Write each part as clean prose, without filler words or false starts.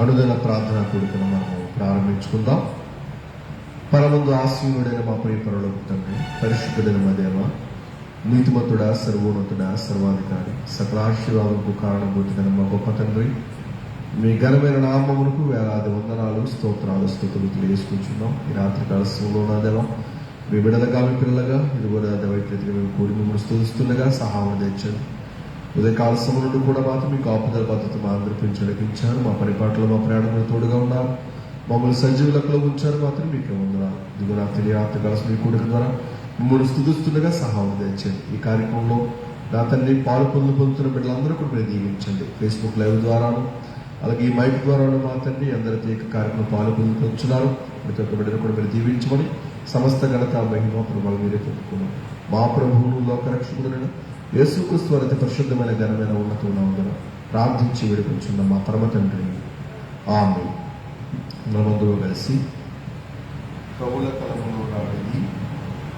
అనుదిన ప్రార్థన కూడికను మనము ప్రారంభించుకుందాం. పరమందు ఆశీనుడైన మా ప్రియ పరలోక తండ్రి, పరిశుద్ధుడైన మా దేవ, నీతిమంతుడా, సర్వోన్నతుడా, సర్వాధికారి, సకల ఆశీర్వాదముకు కారణభూతుడైన మా గొప్ప తండ్రి, మీ ఘనమైన నామమునకు వేలాది వందనాలు, స్తోత్రాలు, స్తుతులు తెలియజేసుకుంటున్నాం. ఈ రాత్రి కాల సమయంలో నా దేవ, మీ బిడ్డలుగా, మీ పిల్లలుగా ఇదిగో నా దేవైతే మేము కూడి మిమ్మల్ని స్తుతిస్తుండగా సహాయం తెచ్చండి. ఉదయకాల సమయం నుండి కూడా మాత్రం మీ కాపుదల పద్ధతి మా అందరూ పెంచడిపించారు. మా పరిపాట్లలో మా ప్రయాణంలో తోడుగా ఉన్నారు. మమ్మల్ని సజీవులకు ఉంచారు. మాత్రం మీకే వందనాలు. ఇదిగో నా తెలియత కలిసి మీ కూడిక ద్వారా మిమ్మల్ని స్తుతిస్తుండగా సహాయం తెచ్చండి. ఈ కార్యక్రమంలో నా తండ్రి పాలు పొందుతున్న బిడ్డలందరూ కూడా మీరు దీవించండి. ఫేస్బుక్ లైవ్ ద్వారాను అలాగే ఈ మైక్ ద్వారాను మా తండ్రి అందరికీ ఈ కార్యక్రమం పాలు పొందుతున్నారు. ప్రతి ఒక్క బిడ్డను కూడా మీరు దీవించమని సమస్త ఘనత మహిమ ప్రభావం మీరే చెప్పుకున్నాం. మా ప్రభువును లోకరక్షకుడైన యేసుక్రీస్తు వారి అతి పరిశుద్ధమైన ఘనమైన ఉన్నతమైన ప్రార్థించి వేడుకొంచున్న మా పరమ తండ్రి, ఆమేన్. మనమందరూ కలిసి కవుల కలములో రానిది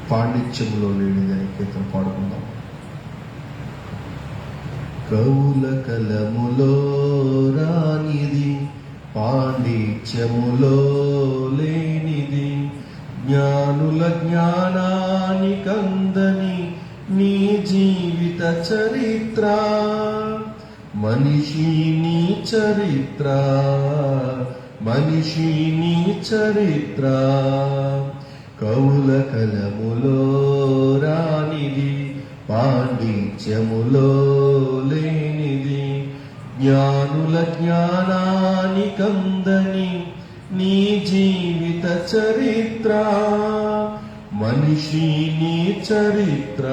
పాండిత్యములో లేనిది అని కీర్తన పాడుకుందాం. కవుల కలములో రానిది పాండిత్యములో లేనిది, జ్ఞానుల జ్ఞానానికందని నీ జీవిత చరిత్ర, మనిషి నీ చరిత్ర, మనిషి నీ చరిత్ర. కవుల కలములో రానిది పాండిత్యములో లేనిది, జ్ఞానుల జ్ఞానానికందని నీ జీవిత చరిత్ర, మనిషి నీ చరిత్ర,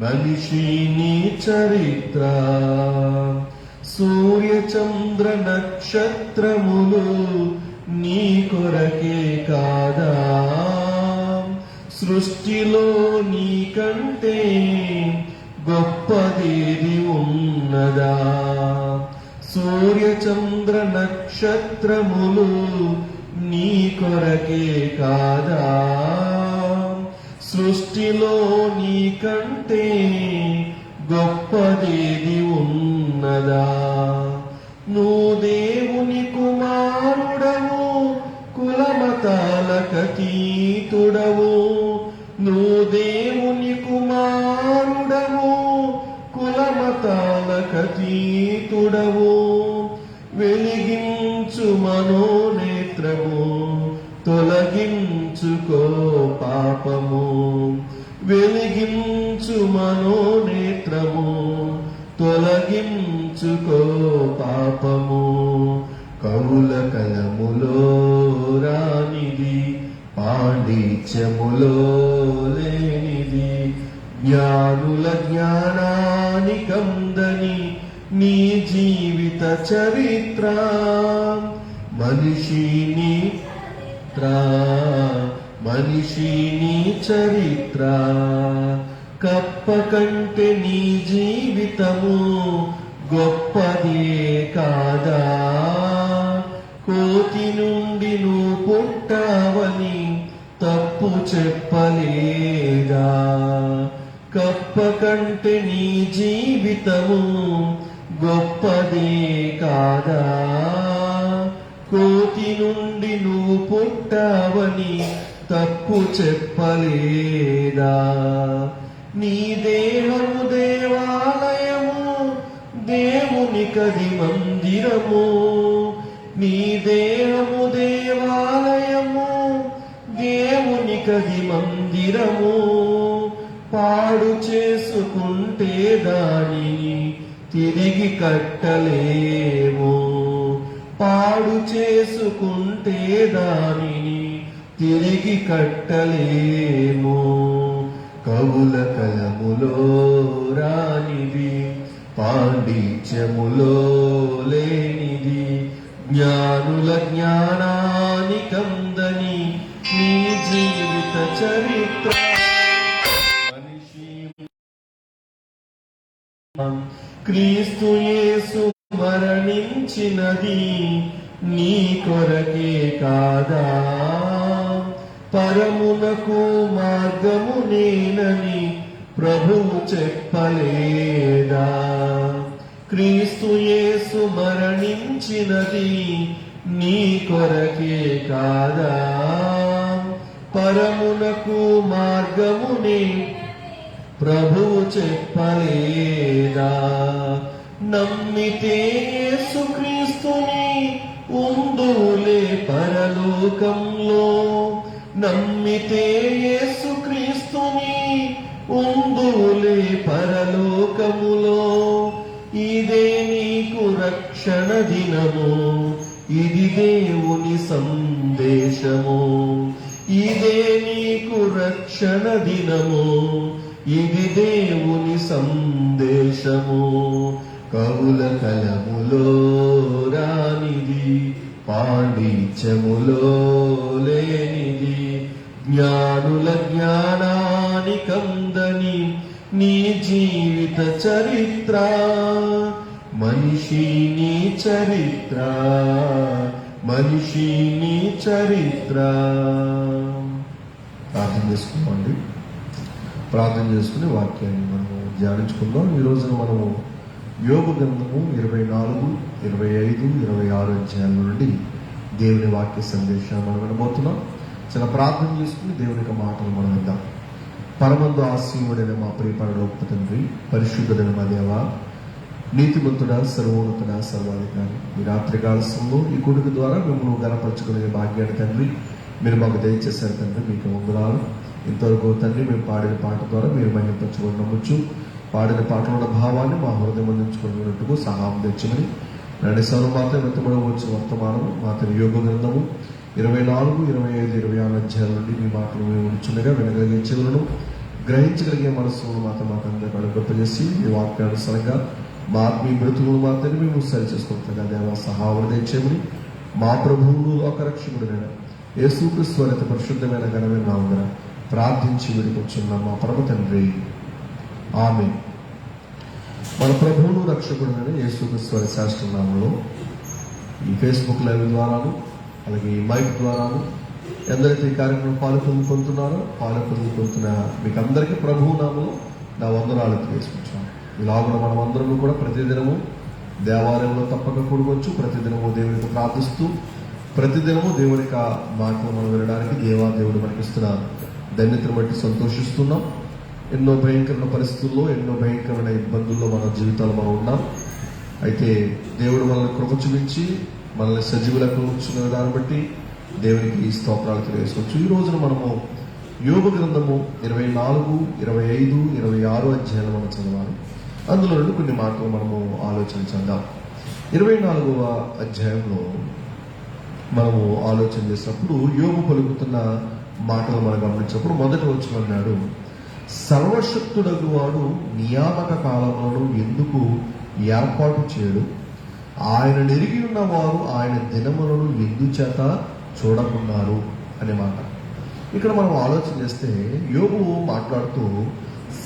మనిషి నీ చరిత్ర. సూర్య చంద్ర నక్షత్రములు నీ కొరకే కాదా, సృష్టిలో నీ కంటే గొప్పదేది ఉన్నదా. సూర్య చంద్ర నక్షత్రములు నీ కొరకే కాదా, సృష్టిలో నీ కంటే గొప్పదేది ఉన్నదా. నువ్వు దేవుని కుమారుడవు, కులమతాలకతీతుడవు. నువ్వు దేవుని కుమారుడవు, కులమతాలకతీతుడవు. వెలిగించు మనోనేత్రము, తొలగించుకో పాపము. వెలిగించు మనోనేత్రము, తొలగించుకో పాపము. కవుల కలములో రానిది పాండిత్యములో లేనిది, జ్ఞానుల జ్ఞానానికందని నీ జీవిత చరిత్ర, మనిషి నీ మనిషి నీ చరిత్ర. కప్ప కంటే నీ జీవితము గొప్పదే కాదా, కోతి నుండి నువ్వు పుట్టావని తప్పు చెప్పలేదా. కప్ప కంటే నీ జీవితము గొప్పదే కాదా, కోతి నుండి నువ్వు పుట్టావని తప్పు చెప్పలేదా. నీ దేహము దేవాలయము, దేవునికది మందిరము. నీ దేహము దేవాలయము, దేవునికది మందిరము. పాడు చేసుకుంటే దానిని తిరిగి కట్టలేము. పాడు చేసుకుంటే దానిని తిరిగి కట్టలేము. కవుల కలములో రానిది పాండిత్యములో లేనిది, జ్ఞానుల జ్ఞానానికందని నీ జీవిత చరిత్ర, మనిషి క్రీస్తు యేసు మరణించినది నీ కొరకే కాదా, పరమునకు మార్గము నేనని ప్రభువు చెప్పలేదా. క్రీస్తు యేసు మరణించినది నీ కొరకే కాదా? పరమునకు మార్గమునే ప్రభువు చెప్పలేదా? నమ్మితే యేసుక్రీస్తుని ఉందులే పరలోకంలో, నమ్మితే యేసుక్రీస్తుని ఉందులే పరలోకములో. ఇదే నీకు రక్షణ దినము, ఇది దేవుని సందేశము. ఇదే నీకు రక్షణ దినము, ఇది దేవుని సందేశము. కవుల కలములో రానిది, పాండిత్యములో లేనిది, జ్ఞానుల జ్ఞానానికందని నీ జీవిత చరిత్ర. మనిషి నీ చరిత్ర, మనిషి నీ చరిత్ర. ప్రార్థన చేసుకోండి. ప్రార్థన చేసుకుని వాక్యాన్ని మనము ధ్యానించుకుందాం. ఈ రోజున మనము యోబు గ్రంథము 24, 25, 26 అధ్యాయాల నుండి దేవుని వాక్య సందేశాన్ని మనం వినబోతున్నాం. చాలా ప్రార్థన చేసుకుని దేవుని యొక్క మాటలు మనం విందాం. పరమందు ఆసీనుడైన మా ప్రియ పరలోకపు తండ్రి, పరిశుద్ధుడైన మా దేవా, నీతిమంతుడా, సర్వోన్నతుడా, సర్వాధికారి, ఈ రాత్రికాల సమయంలో ఈ కొడుకు ద్వారా మిమ్మల్ని గణపరచుకునే భాగ్యాన్ని తండ్రి మీరు మాకు దయచేశారు తండ్రి. మీకు వందనాలు. ఇంతవరకు తండ్రి మేము పాడిన పాట ద్వారా మీరు మహిమపరచుకొని నమ్మొచ్చు. పాడిన పాటల భావాన్ని మా హృదయం అందించుకున్నట్టుకు సహాయం తెచ్చమని నడిసాను. మాత్రం వెతబడవచ్చు వర్తమానం మాత్రం యోగ గ్రంథము 24, 25, 26 అధ్యాయాల నుండి మీ మాటలు మేము ఉంచుండగా వినగలిగే చెవులను గ్రహించగలిగే మనస్సును మాత్రం మాకు అందరికీ అనుగ్రహింపజేసి మీ వాక్యానుసారంగా మా ఆత్మీయ బ్రతుకులు మాత్రం మేము సరి చేసుకుంటున్నా దేవా సహాయం తెచ్చేమని మా ప్రభువును లోకరక్షకుడైన యేసుక్రీస్తు వారి పరిశుద్ధమైన ఘనమైన నామమున ప్రార్థించి విడికొచ్చున్నాం మా పరమ తండ్రి, ఆమేన్. మన ప్రభువును రక్షకుడైన యేసుక్రీస్తు వారి శ్రేష్ఠ నామములో ఈ ఫేస్బుక్ లైవ్ ద్వారాను అలాగే ఈ మైక్ ద్వారాను ఎందరైతే ఈ కార్యక్రమం పొందుతున్నారో పొందుతున్న మీకు అందరికీ ప్రభువు నామములో నా వందనాలు తెలియజేసుకుంటున్నాను. ఇలాగున మనం అందరము కూడా ప్రతిదినము దేవాలయంలో తప్పక కూడుకోవచ్చు. ప్రతిదినము దేవునికి ప్రార్థిస్తూ ప్రతిదినము దేవుని యొక్క మాటలు మనం వినడానికి దేవుడు మనకి ఇస్తున్న ధన్యతను బట్టి సంతోషిస్తున్నాం. ఎన్నో భయంకరమైన పరిస్థితుల్లో, ఎన్నో భయంకరమైన ఇబ్బందుల్లో మన జీవితాలు మనం ఉన్నాం. అయితే దేవుడు మనల్ని కృప చూపించి మనల్ని సజీవులకు ఉంచున్న విధానం బట్టి దేవునికి ఈ స్తోత్రాలు తెలియజేసుకోవచ్చు. ఈ రోజున మనము యోబు గ్రంథము 24, 25, 26 అధ్యాయాలు మనం చదవాలి. అందులో నుండి కొన్ని మాటలు మనము ఆలోచన చేద్దాం. 24వ అధ్యాయంలో మనము ఆలోచన చేసినప్పుడు యోబు పలుకుతున్న మాటలు మనం గమనించినప్పుడు మొదటి వచనం అన్నాడు, సర్వశక్తుడగు వాడు నియామక కాలములను ఎందుకు ఏర్పాటు చేయడు? ఆయన నెరిగి ఉన్నవారు ఆయన దినములను ఎందుచేత చూడకున్నారు అనే మాట. ఇక్కడ మనం ఆలోచన చేస్తే యోబు మాట్లాడుతూ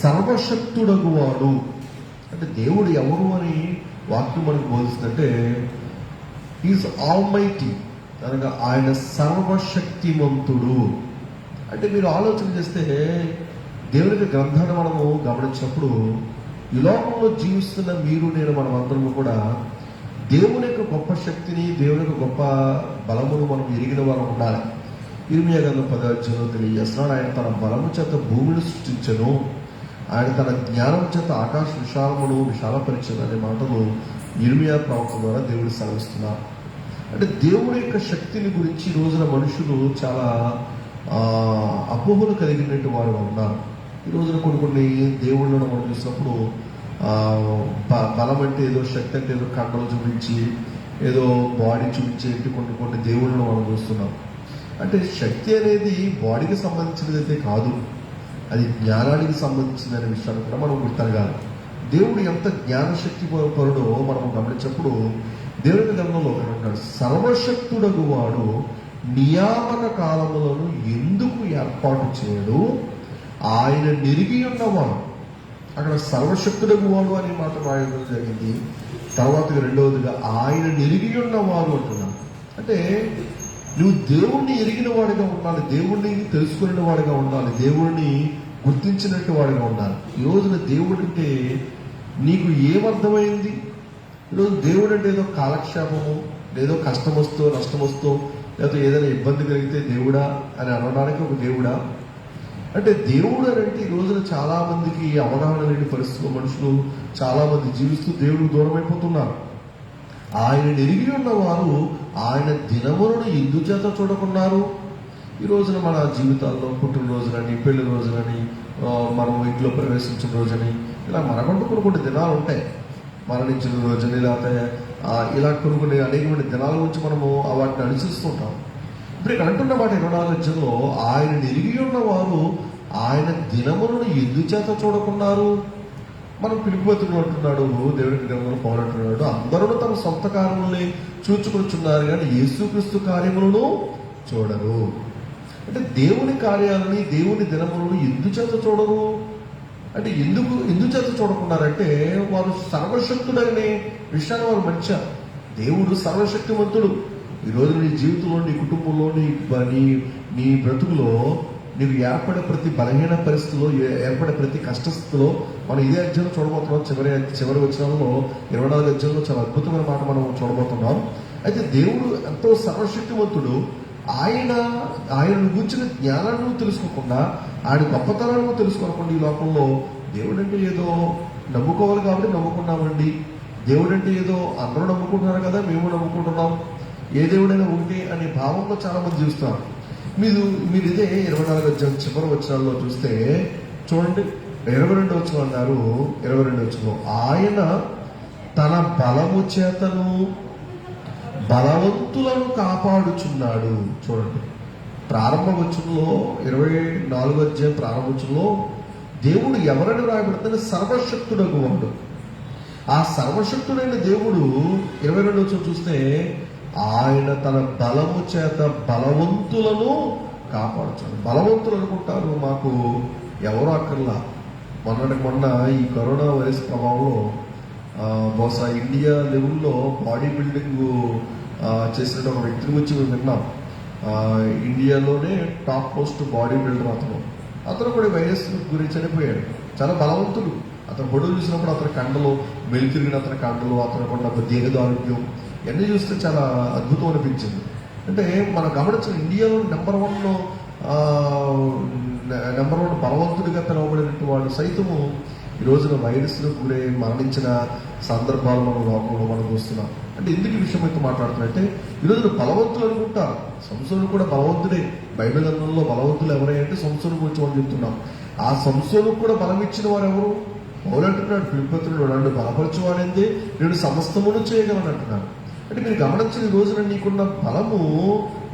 సర్వశక్తుడగు వాడు అంటే దేవుడు ఎవరు అని వాక్యం మనకు బోధిస్తుందంటే ఈజ్ ఆల్మైటీ అనగా ఆయన సర్వశక్తిమంతుడు. అంటే మీరు ఆలోచన చేస్తే దేవుని గ్రంథాన్ని మనము గమనించినప్పుడు ఈ లోకంలో జీవిస్తున్న మీరు నేను మనం అందరము కూడా దేవుని యొక్క గొప్ప శక్తిని, దేవుని యొక్క గొప్ప బలమును మనం ఎరిగిన వారు ఉండాలి. ఇర్మియా గ్రంథం 10వ అధ్యాయంలో తెలియజేస్తున్నాడు, ఆయన తన బలము చేత భూమిని సృష్టించను, ఆయన తన జ్ఞానం చేత ఆకాశ విశాలమును విశాలపరిచను అనే మాటలు ఇర్మియా ప్రవక్త ద్వారా దేవుడు సెలవిస్తున్నారు. అంటే దేవుడి యొక్క శక్తిని గురించి ఈ రోజున మనుషులు చాలా అపోహలు కలిగినట్టు వారు ఉన్నారు. ఈ రోజున కొన్ని దేవుళ్ళను మనం చూసినప్పుడు బలం అంటే ఏదో, శక్తి అంటే ఏదో కండలు చూపించి, ఏదో బాడీ చూపించేటి కొన్ని దేవుళ్ళను మనం చూస్తున్నాం. అంటే శక్తి అనేది బాడీకి సంబంధించినది అయితే కాదు, అది జ్ఞానానికి సంబంధించిన విషయాన్ని కూడా మనం గుర్తరగాలి. దేవుడు ఎంత జ్ఞానశక్తి పరుడో మనం గమనించినప్పుడు దేవుని గ్రంథంలో ఉంటాడు, సర్వశక్తుడగు వాడు నియామక కాలములను ఎందుకు ఏర్పాటు చేయడు? ఆయన నెరిగి ఉన్నవాడు. అక్కడ సర్వశక్తుడగు వాడు అనే మాట రాయడం జరిగింది. తర్వాత రెండవదిగా ఆయన నెరిగి ఉన్నవాడు అంటున్నాడు. అంటే నువ్వు దేవుణ్ణి ఎరిగిన వాడిగా ఉండాలి, దేవుణ్ణి తెలుసుకున్న వాడిగా ఉండాలి, దేవుణ్ణి గుర్తించినట్టు వాడిగా ఉండాలి. ఈ రోజున దేవుడు అంటే నీకు ఏమర్థమైంది? ఈరోజు దేవుడు అంటే ఏదో కాలక్షేపము, ఏదో కష్టం వస్తూ నష్టం వస్తూ లేకపోతే ఏదైనా ఇబ్బంది కలిగితే దేవుడా అని అనడానికి ఒక దేవుడా అంటే దేవుడు అని అంటే ఈ రోజున చాలా మందికి అవగాహన లేని పరిస్థితుల్లో మనుషులు చాలా మంది జీవిస్తూ దేవుడికి దూరం అయిపోతున్నారు. ఆయన ఎరిగి ఉన్నవారు ఆయన దినములను ఎందుచేత చూడకున్నారు. ఈ రోజున మన జీవితాల్లో పుట్టినరోజులని, పెళ్లి రోజులని, మనం ఇంట్లో ప్రవేశించిన రోజుని, ఇలా మనకంటూ కొన్ని దినాలు ఉంటాయి. మరణించిన రోజుని, లేకపోతే ఇలా కొన్ని అనేకమైన దినాల గురించి మనము వాటిని అనుసరిస్తుంటాం. ఇప్పుడు ఇక్కడ అంటున్న మాట 24 ఆయన ఎరిగి ఉన్నవారు ఆయన దినములను ఎందుచేత చూడకున్నారు. మనం పిలుపుతులు అంటున్నాడు, దేవుడికి గ్రంథంలో పౌలు అంటున్నాడు, అందరూ తమ సొంత కార్యములని చూచుకొచ్చున్నారు కానీ యేసుక్రీస్తు కార్యములను చూడరు. అంటే దేవుని కార్యాలని, దేవుని దినములను ఎందుచేత చూడరు అంటే ఎందుచేత చూడకున్నారంటే వారు సర్వశక్తుడనే విషయాన్ని వారు మర్చారు. దేవుడు సర్వశక్తివంతుడు. ఈరోజు నీ జీవితంలో, నీ కుటుంబంలో, నీ బ్రతుకులో నీకు ఏర్పడే ప్రతి బలహీన పరిస్థితిలో, ఏర్పడే ప్రతి కష్టస్థితిలో మనం ఇదే అధ్యాయం చూడబోతున్నాం. చివరి వచనంలో 24 అధ్యాయంలో చాలా అద్భుతమైన మాట మనం చూడబోతున్నాం. అయితే దేవుడు ఎంతో సర్వశక్తివంతుడు. ఆయన గురించిన జ్ఞానాన్ని తెలుసుకోకుండా, ఆయన గొప్పతనాలను తెలుసుకోకుండా ఈ లోకంలో దేవుడు అంటే ఏదో నమ్ముకోవాలి కాబట్టి నమ్ముకున్నామండి, దేవుడు అంటే ఏదో అందరూ నమ్ముకుంటున్నారు కదా మేము నమ్ముకుంటున్నాం, ఏ దేవుడైనా ఒకటి అనే భావంలో చాలా మంది జీవిస్తారు. మీరు ఇదే 24 అధ్యాయం చివరి వచనాల్లో చూస్తే చూడండి, 22 వచనం అన్నారు. 22 వచనంలో ఆయన తన బలము చేతను బలవంతులను కాపాడుచున్నాడు. చూడండి, ప్రారంభ వచనంలో 24 అధ్యాయం ప్రారంభ వచనంలో దేవుడు ఎవరని రాయబడుతుంది? సర్వశక్తుడగు వాడు. ఆ సర్వశక్తుడైన దేవుడు 22 వచనం చూస్తే ఆయన తన బలము చేత బలవంతులను కాపాడుతాడు. బలవంతులు అనుకుంటారు మాకు ఎవరు అక్కర్లా. మొన్న ఈ కరోనా వైరస్ ప్రభావంలో బహుశా ఇండియా లెవెల్లో బాడీ బిల్డింగ్ చేసిన ఒక వ్యక్తిని గురించి మేము విన్నాం. ఇండియాలోనే టాప్ మోస్ట్ బాడీ బిల్డర్ అతను కూడా వైరస్ గురించి చనిపోయాడు. చాలా బలవంతుడు. అతను పొడుగు చూసినప్పుడు అతని కండలు మెలితిరిగిన అతని కండలు, అతను కొన్న దీర్ఘదారోగ్యం ఇవన్నీ చూస్తే చాలా అద్భుతం అనిపించింది. అంటే మనం గమనించిన ఇండియాలో నెంబర్ వన్ బలవంతుడిగా పిలువబడినట్టు వాడు సైతము ఈ రోజున వైరస్లో గురై మరణించిన సందర్భాలు మనం లోకంలో మనం చూస్తున్నాం. అంటే ఎందుకు ఈ విషయం అయితే మాట్లాడుతున్నట్టే ఈ రోజున బలవంతులు అనుకుంటారు. సంసోను కూడా బలవంతుడే. బైబిల్ గ్రంథంలో బలవంతులు ఎవరంటే సంసోను గురించి మనం చెప్తున్నాం. ఆ సంసోను కూడా బలం ఇచ్చిన వారు ఎవరు? పౌలు అంటున్నాడు ఫిలిప్పీయులకు, నన్ను బలపరచువాడేందే నేను సమస్తమును చేయగలను అంటున్నాడు. అంటే మీరు గమనించిన ఈ రోజున నీకున్న బలము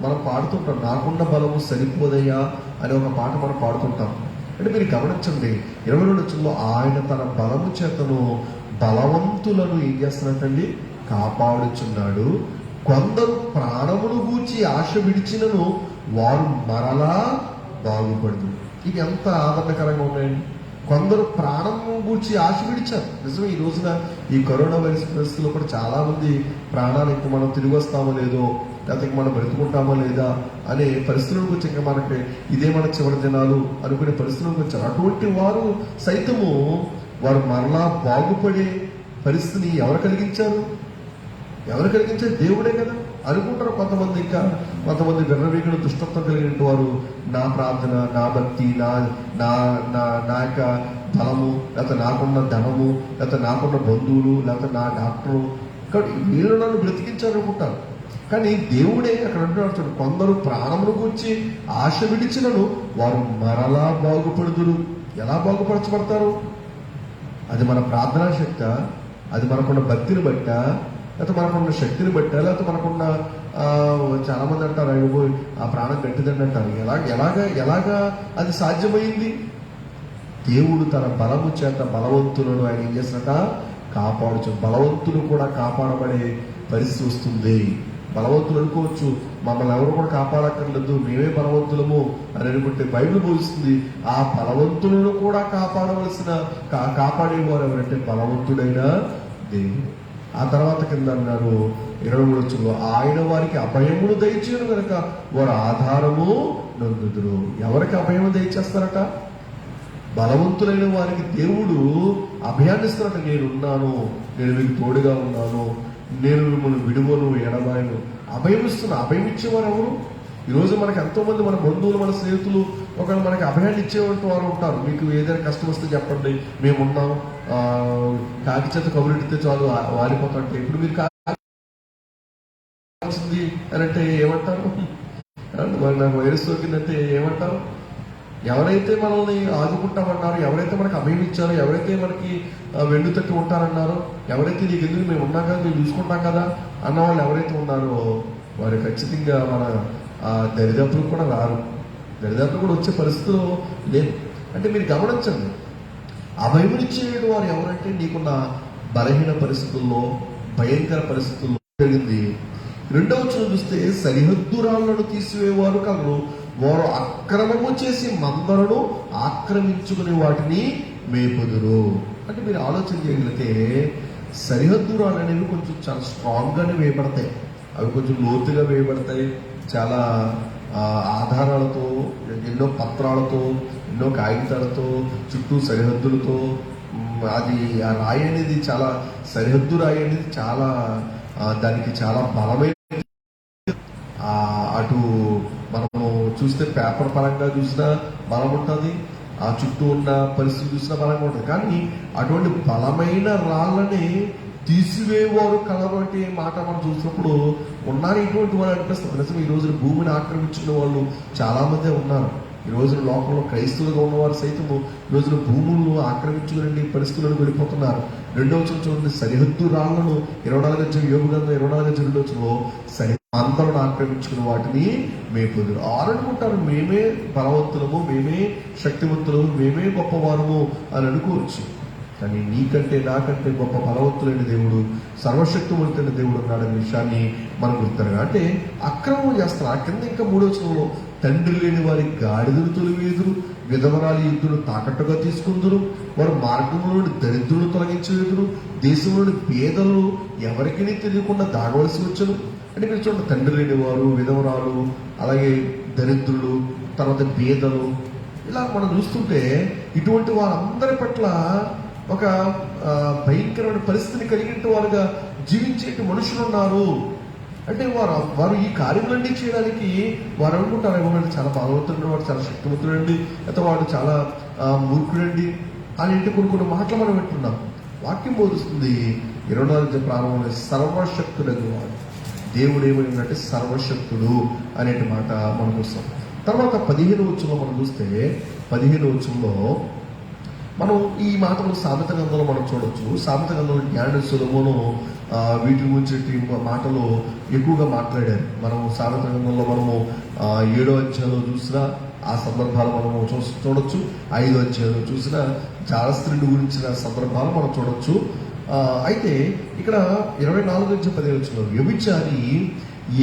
మనం పాడుతుంటాం. నాకున్న బలము సరిపోదయ్యా అనే ఒక పాట మనం పాడుతుంటాం. అంటే మీరు గమనించండి 22 వచనంలో ఆయన తన బలము చేతను బలవంతులను ఏం చేస్తున్నట్టండి? కాపాడుచున్నాడు. కొందరు ప్రాణమును గూర్చి ఆశ విడిచినను వారు మరలా బాగుపడదు. ఇవి ఎంత ఆదరణకరంగా ఉన్నాయండి. కొందరు ప్రాణము గూర్చి ఆశ విడిచారు. నిజమే, ఈ రోజున ఈ కరోనా వైరస్ పరిస్థితుల్లో కూడా చాలా మంది ప్రాణాలు ఇంకా మనం తిరిగి వస్తామో లేదో, లేకపోతే మనం బ్రతుకుంటామో లేదా అనే పరిస్థితుల గురించి, ఇంకా మనకి ఇదే మన చివరి దినాలు అనుకునే పరిస్థితుల గురించి అటువంటి వారు సైతము వారు మరలా బాగుపడే పరిస్థితిని ఎవరు కలిగించారు? దేవుడే కదా అనుకుంటారు. కొంతమంది విర్రవీగుడు దుష్టత్వం కలిగిన వారు నా ప్రార్థన, నా భక్తి, నా నా నా యొక్క బలము, లేకపోతే నాకున్న ధనము, లేకపోతే నాకున్న బంధువులు, లేకపోతే నా డాక్టరు, కాబట్టి వీళ్ళు నన్ను బ్రతికించాలనుకుంటారు. కానీ దేవుడే అక్కడ అంటున్నాడు, కొందరు ప్రాణమును గురించి ఆశ విడిచినను వారు మరలా బాగుపడుదురు. ఎలా బాగుపరచబడతారు? అది మన ప్రార్థనా శక్తి, అది మనకున్న భక్తిని బట్ట, లేకపోతే మనకున్న శక్తిని బట్ట, లేకపోతే మనకున్న చాలా మంది అంటారు అయ్యో ఆ ప్రాణం గట్టిదండి అంటారు. ఎలాగా అది సాధ్యమైంది? దేవుడు తన బలము చేత బలవంతులను ఆయన ఏం చేసినట్ట? కాపాడుచు. బలవంతులు కూడా కాపాడబడే పరిస్థితి వస్తుంది. బలవంతులు అనుకోవచ్చు మమ్మల్ని ఎవరు కూడా కాపాడక్కర్లేదు, మేమే బలవంతులము అని అనుకుంటే బైబిల్ బోధిస్తుంది ఆ బలవంతులను కూడా కాపాడేవారు ఎవరంటే బలవంతుడైన దేవుడు. ఆ తర్వాత కింద అన్నారు 23 వచనంలో ఆయన వారికి అభయమును దయచేయను కనుక వారు ఆధారము నొందుదురు. ఎవరికి అభయము దయచేస్తారట? బలవంతులైన వారికి దేవుడు అభయాన్ని ఇస్తున్నాడు. నేనున్నాను, నేను మీకు తోడుగా ఉన్నాను, నేను మిమ్మల్ని విడువను, ఎడబాయను. అభయం ఇస్తున్నా. అభయం ఇచ్చేవారు ఎవరు? ఈరోజు మనకి ఎంతో మంది మన బంధువులు, మన స్నేహితులు ఒకవేళ మనకి అభయాన్ని ఇచ్చేవంటి వారు ఉంటారు. మీకు ఏదైనా కష్టం వస్తే చెప్పండి, మేమున్నాం, కాకి చేత కబురెడితే చాలు వాలిపోతాంటే. ఇప్పుడు మీరు కాల్సింది అని అంటే ఏమంటారు? మరి నాకు వైరస్ సోకిందంటే ఏమంటారు? ఎవరైతే మనల్ని ఆదుకుంటామన్నారో, ఎవరైతే మనకు అభయం ఇచ్చారో, ఎవరైతే మనకి వెండు తట్టి ఉంటారన్నారో, ఎవరైతే నీకు ఎందుకు మేము ఉన్నాం కదా, మేము చూసుకుంటాం కదా అన్న వాళ్ళు ఎవరైతే ఉన్నారో వారు ఖచ్చితంగా మన దరిదాపులు కూడా రారు. దరిదాపులు కూడా వచ్చే పరిస్థితులు లేదు. అంటే మీరు గమనించండి, అభయమునిచ్చే వారు ఎవరంటే నీకున్న బలహీన పరిస్థితుల్లో, భయంకర పరిస్థితుల్లో జరిగింది. రెండవ వచనం చూస్తే సరిహద్దురాళ్లను తీసివేవారు కలరు, వారు అక్రమము చేసి మందలను ఆక్రమించుకుని వాటిని మేపుదురు. అంటే మీరు ఆలోచన చేయగలిగితే సరిహద్దురాళ్ళు అనేవి కొంచెం చాలా స్ట్రాంగ్గానే వేయబడతాయి. అవి కొంచెం లోతుగా వేయబడతాయి. చాలా ఆధారాలతో, ఎన్నో పత్రాలతో, ఎన్నో కాగితాలతో, చుట్టూ సరిహద్దులతో. అది ఆ రాయి అనేది చాలా, సరిహద్దు రాయి అనేది చాలా, దానికి చాలా బలమైన, అటు మనము చూస్తే పేపర్ పరంగా చూసినా బలం ఉంటుంది, ఆ చుట్టూ ఉన్న పరిస్థితి చూసినా బలంగా ఉంటుంది. కానీ అటువంటి బలమైన రాళ్ళని తీసివేవారు కలరు అంటే మాట మనం చూసినప్పుడు ఉన్నారు ఇటువంటి వాళ్ళు అనిపిస్తుంది. నిజం, ఈ రోజున భూమిని ఆక్రమించుకున్న వాళ్ళు చాలా మందే ఉన్నారు. ఈ రోజున లోకంలో క్రైస్తవులుగా ఉన్నవారు సైతము ఈ రోజున భూములను ఆక్రమించుకునే పరిస్థితులను వెళ్ళిపోతున్నారు. రెండవ వచనం చూడండి, సరిహద్దు రాళ్లను 24 యోబు గ్రంథం 24 సరి అందరూ ఆక్రమించుకున్న వాటిని మేపుదురు. అనుకుంటారు మేమే బలవంతులము, మేమే శక్తివంతులము, మేమే గొప్పవారము అని అనుకోవచ్చు. కానీ నీకంటే నాకంటే గొప్ప బలవంతులైన దేవుడు, సర్వశక్తివంతులైన దేవుడు ఉన్నాడనే విషయాన్ని మనం గుర్తుగా. అంటే అక్రమం చేస్తారు. ఆ కింద ఇంకా 3వ వచనంలో తండ్రి లేని వారి గాడిదలు తొలివేదురు, విధవరాలి యుద్ధులు తాకట్టుగా తీసుకుందురు, వారు మార్గంలోని దరిద్రులు తొలగించేదురు, దేశంలోని పేదలు ఎవరికి తెలియకుండా దాగవలసి వచ్చను. అంటే మీరు చూడండి, తండ్రి లేని వారు, విధవరాలు, అలాగే దరిద్రులు, తర్వాత పేదలు, ఇలా మనం చూస్తుంటే ఇటువంటి వారందరి పట్ల ఒక భయంకరమైన పరిస్థితిని కలిగిన వారుగా జీవించే మనుషులు ఉన్నారు. అంటే వారు ఈ కార్యములన్నీ చేయడానికి వారు అనుకుంటారు వాడు చాలా బలవంతుడు, వాడు చాలా శక్తివంతుడండి, లేకపోతే వాడు చాలా మూర్ఖుడండి అని ఇంటి కొన్ని మాటలు మనం వింటున్నాం. వాక్యం బోధిస్తుంది 24 ప్రారంభంలో సర్వశక్తుడని వాడు. దేవుడు ఏమైందంటే సర్వశక్తుడు అనే మాట మనం చూస్తాం. తర్వాత 15వ వచనంలో మనం చూస్తే 15వ వచనంలో మనం ఈ మాటలు సామెత గ్రంథంలో మనం చూడొచ్చు. సామెత గ్రంథంలో జ్ఞానుడు సొలొమోను వీటి గురించి మాటలు ఎక్కువగా మాట్లాడారు. మనం సామెత గ్రంథంలో మనము 7వ అధ్యాయంలో చూసినా ఆ సందర్భాలు మనము చూడొచ్చు. 5వ అధ్యాయంలో చూసినా జారస్త్రుడి గురించిన సందర్భాలు మనం చూడొచ్చు. అయితే ఇక్కడ 24:15 వ్యభిచారి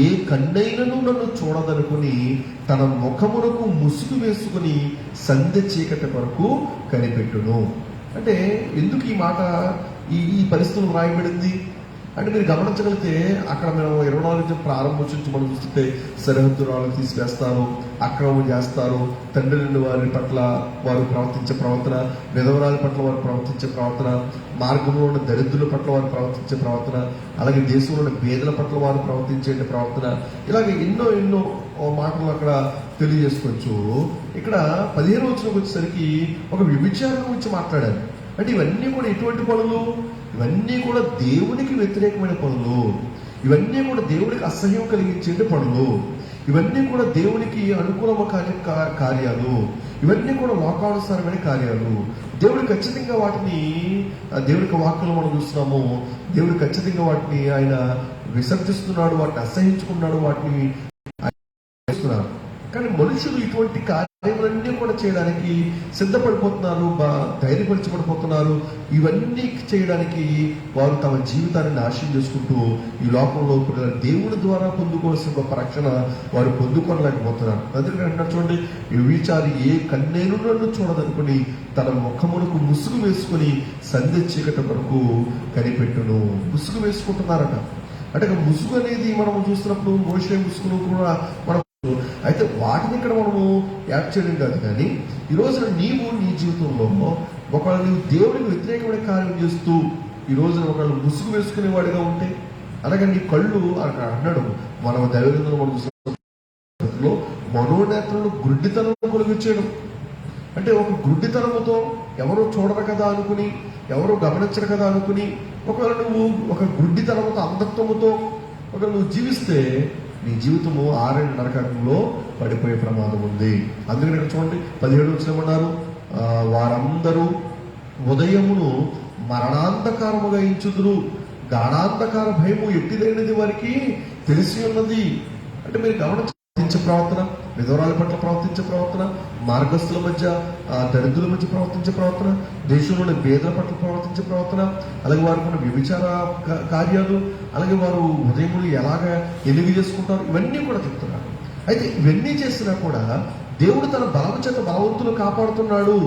ఏ కన్నైనను నన్ను చూడదనుకుని తన ముఖమునకు ముసుగు వేసుకుని సంధ్య చీకటి వరకు కనిపెట్టును. అంటే ఎందుకు ఈ మాట ఈ పరిస్థితులు రాయబడింది అంటే మీరు గమనించగలిగితే అక్కడ మేము 24 ప్రారంభం నుంచి మనం చూస్తుంటే సరిహద్దు రాళ్ళు తీసివేస్తారు, అక్రమం చేస్తారు, తండ్రి లేని వారి పట్ల వారు ప్రవర్తించే ప్రవర్తన, విధవరాల పట్ల వారు ప్రవర్తించే ప్రవర్తన, మార్గంలో ఉన్న దరిద్రుల పట్ల వారు ప్రవర్తించే ప్రవర్తన, అలాగే దేశంలో ఉన్న పేదల పట్ల వారు ప్రవర్తించే ప్రవర్తన, ఇలాగే ఎన్నో మాటలు అక్కడ తెలియజేసుకోవచ్చు. ఇక్కడ 15వ వచనంకి వచ్చేసరికి ఒక వ్యభిచారం గురించి మాట్లాడారు. అంటే ఇవన్నీ కూడా ఎటువంటి పనులు? ఇవన్నీ కూడా దేవునికి వ్యతిరేకమైన పనులు, ఇవన్నీ కూడా దేవునికి అసహ్యం కలిగించే పనులు, ఇవన్నీ కూడా దేవునికి అనుకూలమైన కార్యాలు, ఇవన్నీ కూడా లోకానుసారమైన కార్యాలు. దేవుడు ఖచ్చితంగా వాటిని, దేవుడికి వాక్కులు మనం చూస్తున్నాము, దేవుడు ఖచ్చితంగా వాటిని ఆయన విసర్జిస్తున్నాడు, వాటిని అసహించుకున్నాడు, వాటిని చేస్తున్నారు. కానీ మనుషులు ఇటువంటి కార్యములన్నీ కూడా చేయడానికి సిద్ధపడిపోతున్నారు, ధైర్యపరచబడిపోతున్నారు. ఇవన్నీ చేయడానికి వారు తమ జీవితాన్ని నాశనం చేసుకుంటూ ఈ లోకంలో దేవుడి ద్వారా పొందుకోవాల్సిన గొప్ప రక్షణ వారు పొందుకోలేకపోతున్నారు. అందుకని చూడండి, వ్యభిచారి ఏ కన్నేను నన్ను చూడదనుకుని తన ముఖమునకు ముసుగు వేసుకుని సంధ్య చీకటి వరకు కనిపెట్టును. ముసుగు వేసుకుంటున్నారట. అంటే ముసుగు అనేది మనం చూస్తున్నప్పుడు మోషే ముసుగును కూడా మనం అయితే వాటిని ఇక్కడ మనము యాడ్ చేయడం కాదు. కానీ ఈ రోజున నీవు నీ జీవితంలో ఒకవేళ నీవు దేవుడికి వ్యతిరేకమైన కార్యం చేస్తూ ఈ రోజున ఒకవేళ ముసుగు వేసుకునేవాడిగా ఉంటే, అలాగే నీ కళ్ళు అక్కడ అన్నాడు మనం దైవజనులు మనలో మనోనేత్రులను గుడ్డితనం కలిగించడం. అంటే ఒక గుడ్డితనముతో ఎవరో చూడరు కదా అనుకుని, ఎవరో గమనించరు కదా అనుకుని, ఒకవేళ నువ్వు ఒక గుడ్డితనముతో అంధత్వముతో ఒకవేళ నువ్వు జీవిస్తే నీ జీవితము ఆరేడు నరకంలో పడిపోయే ప్రమాదం ఉంది. అందుకని ఇక్కడ చూడండి 17 వచ్చినమన్నారు, వారందరూ ఉదయమును మరణాంధకారముగా ఎంచుదురు, గాఢాంధకార భయము ఎట్టిదైనది వారికి తెలిసి ఉన్నది. అంటే మీరు ప్రవర్తించే ప్రవర్తన, విధవరాల పట్ల ప్రవర్తించే ప్రవర్తన, మార్గస్థుల మధ్య దరిద్రుల మధ్య ప్రవర్తించే ప్రవర్తన, దేశంలోని పేదల పట్ల ప్రవర్తించే ప్రవర్తన, అలాగే వారికి ఉన్న వ్యభిచార కార్యాలు, అలాగే వారు ఉదయములు ఎలాగ ఎలుగు చేసుకుంటారు, ఇవన్నీ కూడా చెప్తున్నారు. అయితే ఇవన్నీ చేసినా కూడా దేవుడు తన బలము చేత బలవంతులు కాపాడుతున్నాడు.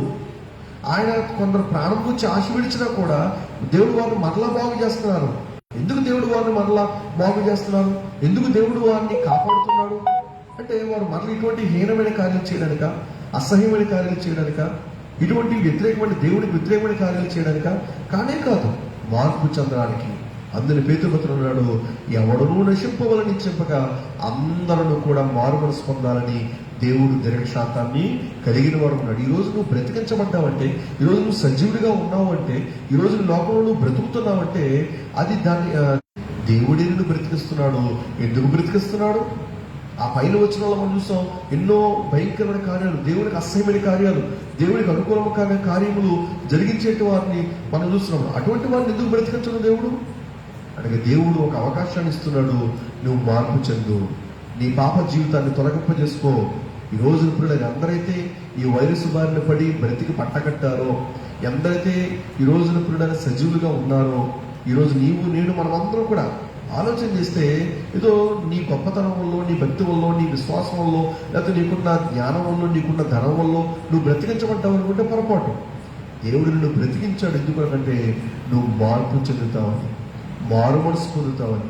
ఆయన కొందరు ప్రాణం గురించి ఆశ విడిచినా కూడా దేవుడు వారిని మరలా బాగు చేస్తున్నారు. ఎందుకు దేవుడు వారిని మరలా బాగు చేస్తున్నారు? ఎందుకు దేవుడు వారిని కాపాడుతున్నాడు అంటే వారు మరలా ఇటువంటి హీనమైన కార్యాలు చేయడానిక, అసహ్యమైన కార్యాలు చేయడానిక, ఇటువంటి వ్యతిరేకమైన దేవుడికి వ్యతిరేకమైన కార్యాలు చేయడానిక కానే కాదు, మార్పు చెందడానికి. అందుని పేతురు అన్నాడు, ఎవడనూ నశింపవలని చెప్పక అందరూ కూడా మారు మనసు పొందాలని దేవుడు దీర్ఘశాంతాన్ని కలిగిన వాడు ఉన్నాడు. ఈరోజు నువ్వు బ్రతికించబడ్డావంటే, ఈరోజు నువ్వు సజీవుడిగా ఉన్నావు అంటే, ఈరోజు లోకంలో నువ్వు బ్రతుకుతున్నావంటే అది దాన్ని దేవుడే నిన్ను బ్రతికిస్తున్నాడు. ఎందుకు బ్రతికిస్తున్నాడు? ఆ పైన వచ్చిన వాళ్ళు మనం చూస్తాం, ఎన్నో భయంకరమైన కార్యాలు, దేవుడికి అసహ్యమైన కార్యాలు, దేవుడికి అనుకూలమైన కార్యములు జరిగించేటి వారిని మనం చూస్తున్నాం. అటువంటి వారిని ఎందుకు బ్రతికించడం దేవుడు? అంటే దేవుడు ఒక అవకాశాన్ని ఇస్తున్నాడు. నువ్వు మార్పు చెందు, నీ పాప జీవితాన్ని తొలగింపజేసుకో. ఈ రోజు ఇప్పుడు ఎందరైతే ఈ వైరస్ బారిన పడి బ్రతికి పట్టకట్టారో, ఎందరైతే ఈ రోజున ఇప్పుడు సజీవులుగా ఉన్నారో, ఈరోజు నీవు నేను మనమందరం కూడా ఆలోచన చేస్తే ఏదో నీ గొప్పతనం వల్ల, నీ భక్తి వల్ల, నీ విశ్వాసం వల్ల, లేకపోతే నీకున్న జ్ఞానం వల్ల, నీకున్న ధనం వల్ల నువ్వు బ్రతికించబడ్డావు అనుకుంటే పొరపాటు. దేవుడు నిన్ను బ్రతికించాడు ఎందుకంటే నువ్వు మార్పు చెందుతావని, మారు మనసు పొందుతావని.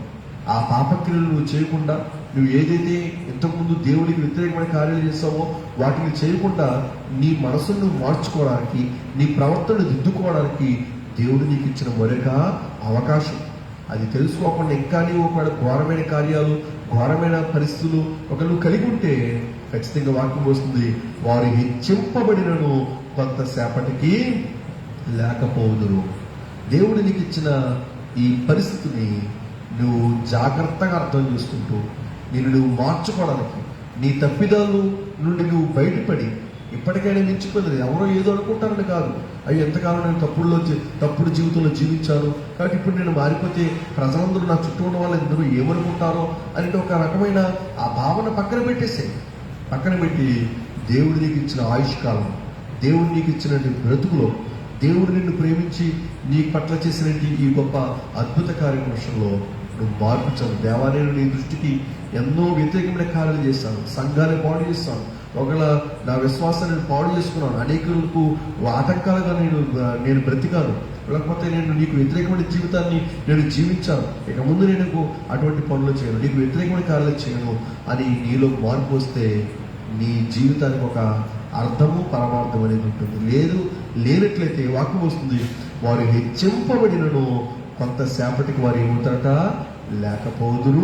ఆ పాపక్రియలు నువ్వు చేయకుండా, నువ్వు ఏదైతే ఇంతకుముందు దేవుడికి వ్యతిరేకమైన కార్యాలు చేస్తావో వాటిని చేయకుండా నీ మనసును నువ్వు మార్చుకోవడానికి, నీ ప్రవర్తనను దిద్దుకోవడానికి దేవుడు నీకు ఇచ్చిన మరొక అవకాశం. అది తెలుసుకోకుండా ఇంకా నీవు ఒకవేళ ఘోరమైన కార్యాలు, ఘోరమైన పరిస్థితులు ఒక నువ్వు కలిగి ఉంటే ఖచ్చితంగా వాక్యం వస్తుంది, వారు హెచ్చింపబడినను కొంతసేపటికి లేకపోదురు. దేవుడు నీకు ఇచ్చిన ఈ పరిస్థితిని నువ్వు జాగ్రత్తగా అర్థం చేసుకుంటూ నేను నువ్వు మార్చుకోవడానికి, నీ తప్పిదాలు నుండి నువ్వు బయటపడి ఇప్పటికైనా మించిపోయింది. ఎవరో ఏదో అనుకుంటారని కాదు, అవి ఎంతకాలం నేను తప్పుడు జీవితంలో జీవించాను కాబట్టి ఇప్పుడు నేను మారిపోతే ప్రజలందరూ నా చుట్టూ ఉన్న వాళ్ళందరూ ఏమనుకుంటారో అని ఒక రకమైన ఆ భావన పక్కన పెట్టి దేవుడు నీకు ఇచ్చిన ఆయుష్కాలం, దేవుడు నీకు ఇచ్చినటువంటి బ్రతుకులో, దేవుడు నిన్ను ప్రేమించి నీ పట్ల చేసినటువంటి ఈ గొప్ప అద్భుత కార్యక్రమంలో నువ్వు మార్పు చెందు. దేవా, నేను నీ దృష్టికి ఎన్నో వ్యతిరేకమైన కార్యాలు చేస్తాను, సంఘాన్ని పాడు చేస్తాను, ఒకవేళ నా విశ్వాసాన్ని నేను పాడు చేసుకున్నాను, అనేకులకు ఆటంకాలుగా నేను బ్రతికాను, లేకపోతే నేను నీకు వ్యతిరేకమైన జీవితాన్ని నేను జీవించాను, ఇక ముందు నేను అటువంటి పనులు చేయను, నీకు వ్యతిరేకమైన కార్యాలు చేయను అని నీలో మార్పు వస్తే నీ జీవితానికి ఒక అర్థము పరమార్థం అనేది ఉంటుంది. లేనట్లయితే వాక్యం వస్తుంది, వారు హెచ్చింపబడినను కొంతసేపటికి వారు ఏమవుతారట, లేకపోదురు,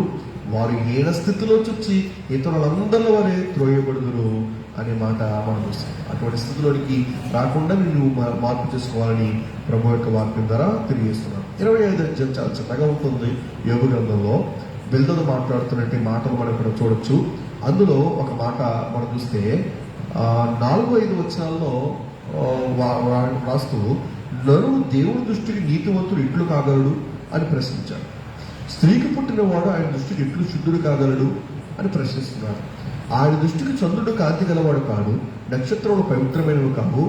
వారు హీన స్థితిలో చుచ్చి ఇతరులందరిలో వారే త్రోయబడుదురు అనే మాట మనం చూస్తాం. అటువంటి స్థితిలోనికి రాకుండా నువ్వు మార్పు చేసుకోవాలని ప్రభు యొక్క వాక్యం ద్వారా తెలియజేస్తున్నాను. 25వ అధ్యాయం చాలా చిన్నగా ఉంటుంది. యోబు గ్రంథంలో బిల్దదు మాట్లాడుతున్నట్టు మాటలు మనం ఇక్కడ చూడొచ్చు. అందులో ఒక మాట మనం చూస్తే 4-5 వచనాల్లో రాస్తూ, నరుడు దేవుడి దృష్టికి నీతివంతుడు ఎట్లు కాగలడు అని ప్రశ్నించాడు. స్త్రీకి పుట్టినవాడు ఆయన దృష్టికి ఎట్లు శుద్ధుడు కాగలడు అని ప్రశ్నిస్తున్నారు. ఆయన దృష్టికి చంద్రుడు కాంతి గలవాడు కాడు, నక్షత్రములు పవిత్రమైనవి కావు,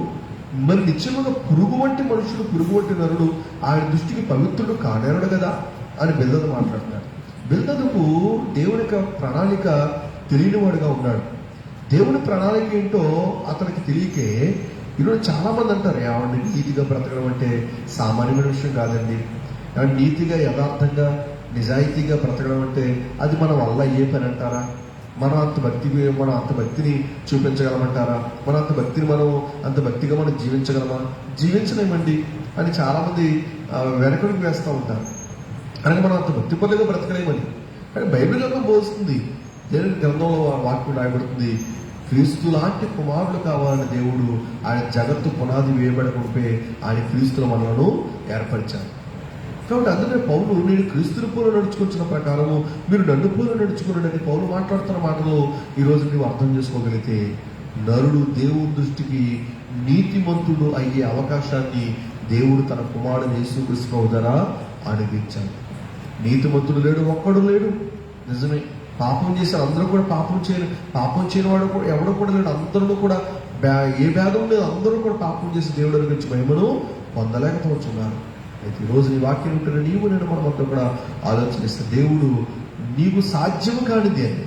మరి నిశ్చయముగా పురుగు వంటి మనుషుడు, పురుగు వంటి నరుడు ఆయన దృష్టికి పవిత్రుడు కానేరడు కదా అని బిల్దదు మాట్లాడుతున్నారు. బిల్దదుకు దేవుని యొక్క ప్రణాళిక తెలియనివాడుగా ఉన్నాడు. దేవుని ప్రణాళిక ఏంటో అతనికి తెలియకే ఈరోజు చాలా మంది అంటారు, ఏమండి నీతిగా బ్రతకడం అంటే సామాన్యమైన విషయం కాదండి, నీతిగా యథార్థంగా నిజాయితీగా బ్రతకడం అంటే అది మన వల్ల ఏ పని అంటారా? మనం అంత భక్తిని చూపించగలమంటారా? అంత భక్తిగా మనం జీవించగలమా? జీవించలేమండి అని చాలామంది వెనకడికి వేస్తూ ఉంటారు. అనగా మనం అంత భక్తి పనులుగా బ్రతకలేమని. కానీ బైబిల్ గ్రంథం బోధిస్తుంది, దేవుని గ్రంథంలో వాక్యం రాయబడుతుంది, క్రీస్తు లాంటి కుమారుడు కావాలని దేవుడు ఆయన జగత్తు పునాది వేయబడకుంటే ఆయన క్రీస్తుల మనలను ఏర్పరిచారు. కాబట్టి అందుకే పౌలు, నేను క్రీస్తుని పూలు నడుచుకొచ్చిన ప్రకారము మీరు నన్ను పూలు నడుచుకున్నాడని పౌలు మాట్లాడుతున్న మాటలు ఈరోజు నీవు అర్థం చేసుకోగలిగితే, నరుడు దేవుని దృష్టికి నీతిమంతుడు అయ్యే అవకాశాన్ని దేవుడు తన కుమారుడు యేసుక్రీస్తు ప్రభు ద్వారా అనుగ్రహించాడు. నీతిమంతుడు లేడు, ఒక్కడు లేడు. నిజమే, పాపం చేశారు అందరూ కూడా. పాపం చేయని వాడు కూడా ఎవడు కూడా లేడు. అందరూ కూడా ఏ భేదం లేదు, అందరూ కూడా పాపం చేసి దేవుడు గురించి మహిమను పొందలేకపోతున్నారు. అయితే ఈరోజు నీ వాక్యం ఉంటున్న నీవు నేను మనం అంతా కూడా ఆలోచనిస్తే, దేవుడు నీవు సాధ్యము కానిది అని,